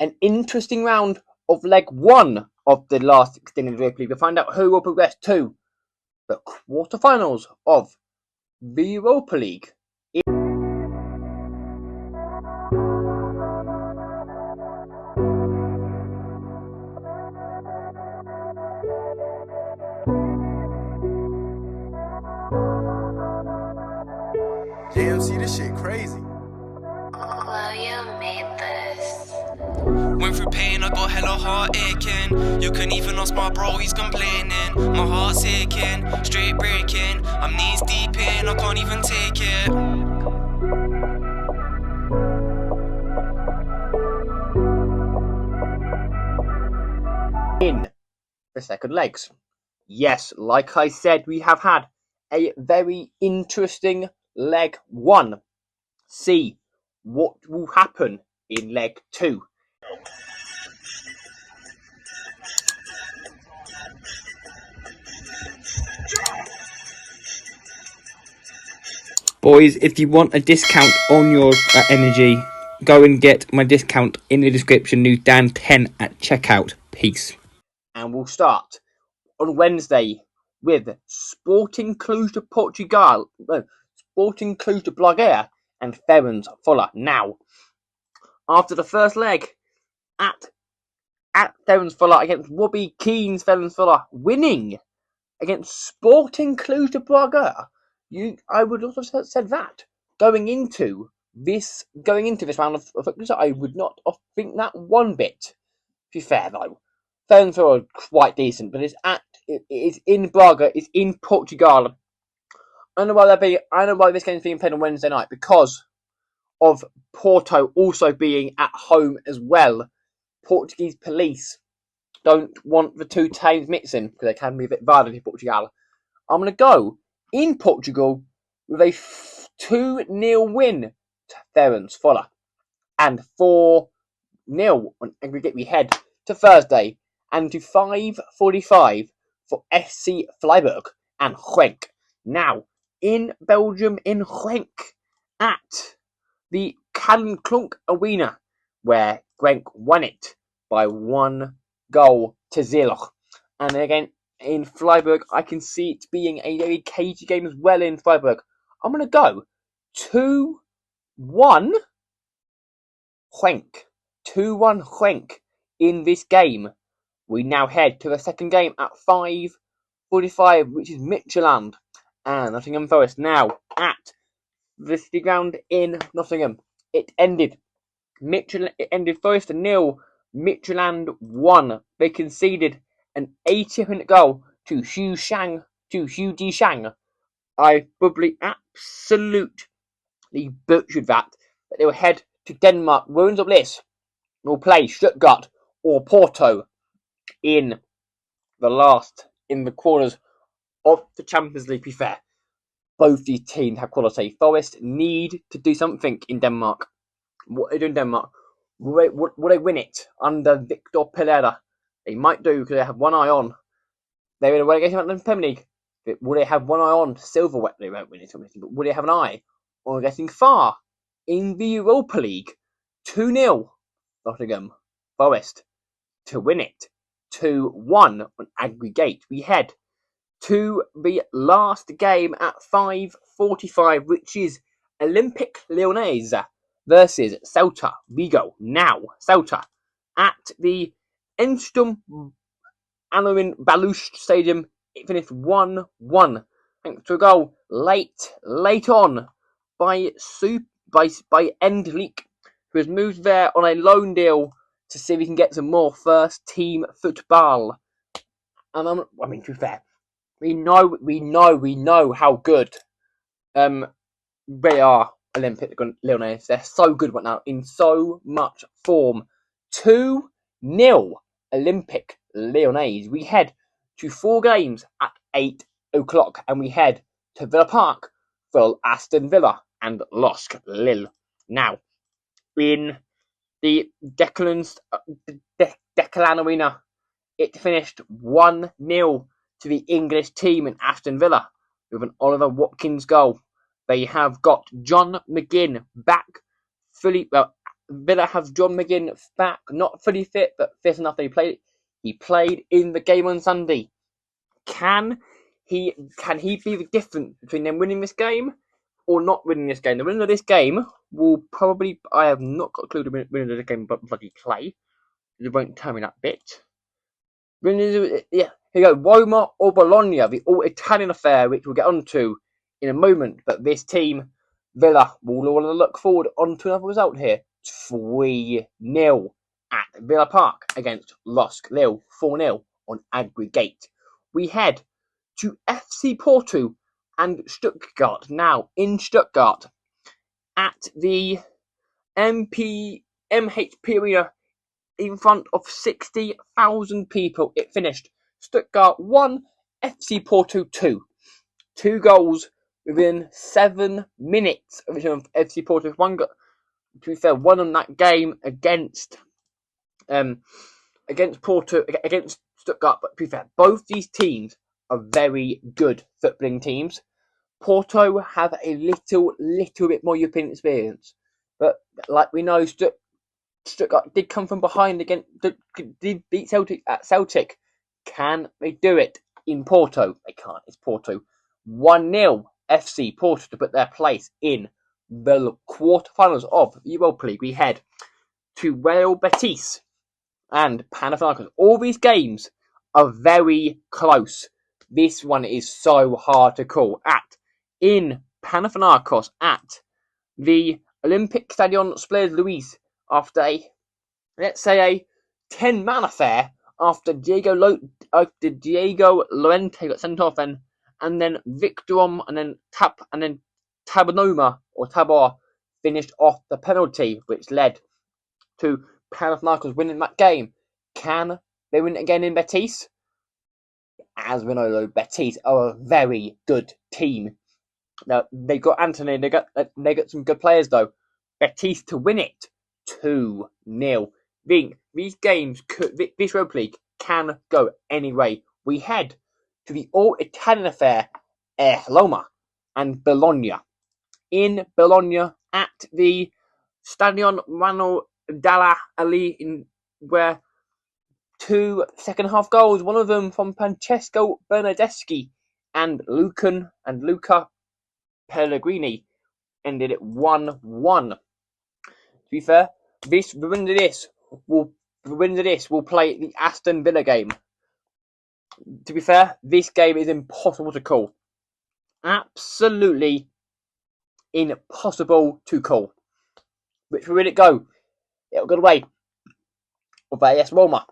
an interesting round of leg 1 of the last extended Europa League to find out who will progress to the quarterfinals of the Europa League. JMC, this shit crazy. Well, you made this. Went through pain, I got hella heart aching. You can even ask my bro, he's complaining. My heart's aching, straight breaking. I'm knees deep in, I can't even take it. In the second legs. Yes, like I said, we have had a very interesting leg 1. See what will happen in leg 2. Boys, if you want a discount on your energy, go and get my discount in the description. New Dan 10 at checkout. Peace. And we'll start on Wednesday with Sporting Cluj de Portugal, Sporting Cluj de Braga and Ferenc Fuller. Now, after the first leg at Ferenc Fuller against Robbie Keane's Ferenc Fuller winning against Sporting Cluj de Braga, I would also have said that going into this round of fixtures, I would not think that one bit. To be fair though, Ferenc Fuller are quite decent, but it is in Braga, it's in Portugal. I know why this game is being played on Wednesday night, because of Porto also being at home as well. Portuguese police don't want the two teams mixing because they can be a bit violent in Portugal. I'm going to go in Portugal with a 2-0 win to Ferenc Fuller and 4-0 on aggregate. We head to Thursday and to 5:45 for SC Freiburg and Genk. Now, in Belgium, in Genk, at the Kernklunk Arena, where Genk won it by 1-0. And again, in Freiburg, I can see it being a very cagey game as well in Freiburg. I'm going to go 2-1 Genk. 2-1 Genk in this game. We now head to the second game at 5:45, which is Midtjylland and Nottingham Forest. Now, at the City Ground in Nottingham, it ended Forest 0, Midtjylland 1. They conceded an 80th-minute goal to Hugh Ji-Shang. I probably absolutely butchered that. But they will head to Denmark. Ruins of Bliss will play Stuttgart or Porto in the quarters of the Champions League. To be fair, both these teams have quality. Forest need to do something in Denmark. What are they doing in Denmark? Will they win it under Victor Pereira? They might do, because they have one eye on. They're in a relegation in the Premier League. Will they have one eye on silverware? They won't win it, but will they have an eye on getting far in the Europa League? 2-0 Nottingham Forest to win it. 2-1 on aggregate. We head to the last game at 5:45, which is Olympique Lyonnais versus Celta Vigo. Now, Celta at the Enstum Alain Balouche Stadium, it finished 1-1 thanks to a goal late on by Endlik, who has moved there on a loan deal to see if he can get some more first team football. And to be fair, we know how good they are. Olympique Lyonnais, they're so good right now, in so much form. 2-0 Olympique Lyonnais. We head to 4 games at 8 o'clock, and we head to Villa Park for Aston Villa and LOSC Lille. Now, in the Declan Arena, it finished 1-0 to the English team in Aston Villa with an Oliver Watkins goal. They have got John McGinn back fully. Well, Villa have John McGinn back, not fully fit, but fit enough that he played in the game on Sunday. Can he be the difference between them winning this game or not winning this game? The winner of this game will probably, I have not got a clue the winner of the game, but bloody play. They won't tell me that bit. Yeah, here you go. Roma or Bologna, the all-Italian affair, which we'll get onto in a moment. But this team, Villa, will all look forward onto another result here. 3-0 at Villa Park against Losk Lille. 4-0 on aggregate. We head to FC Porto and Stuttgart. Now, in Stuttgart, at the MHP Arena, in front of 60,000 people, it finished Stuttgart 1, FC Porto 2. 2 goals within 7 minutes of FC Porto. One got, to be fair, one on that game against Porto, against Stuttgart. But to be fair, both these teams are very good footballing teams. Porto have a little bit more European experience, but like we know, Stuttgart did come from behind again. Did beat Celtic at Celtic. Can they do it in Porto? They can't. It's Porto. 1-0 FC Porto to put their place in the quarterfinals of the Europa League. We head to Real Betis and Panathinaikos. All these games are very close. This one is so hard to call. In Panathinaikos at the Olympic Stadion Spurs Luis after a 10-man affair after Diego Llorente got sent off and then Victorom and then Tabanoma or Tabor finished off the penalty, which led to Panathinaikos winning that game. Can they win it again in Betis? As we know, though, Betis are a very good team. Now they got Anthony. They got some good players though. Betis to win it 2-0. These games this Europa League can go any way. We head to the all-Italian affair, Roma and Bologna. In Bologna at the Stadion Rano Dalla Ali, where 2 second-half goals, one of them from Francesco Bernardeschi and Luca Pellegrini, ended it 1-1. To be fair, the winner of this will play the Aston Villa game. To be fair, this game is impossible to call. Absolutely impossible to call. Which way will it go? It'll go the way of AS Roma.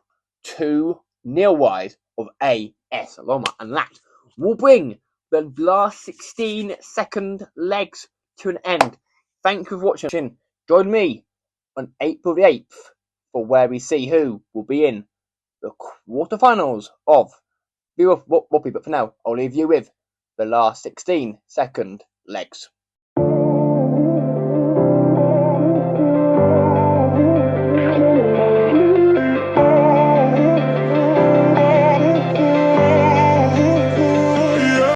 2-0 wise of AS Roma. And that will bring the last 16 second legs to an end. Thank you for watching. Join me on April the 8th for where we see who will be in the quarterfinals of the Whoopie. But for now, I'll leave you with the last 16 second legs.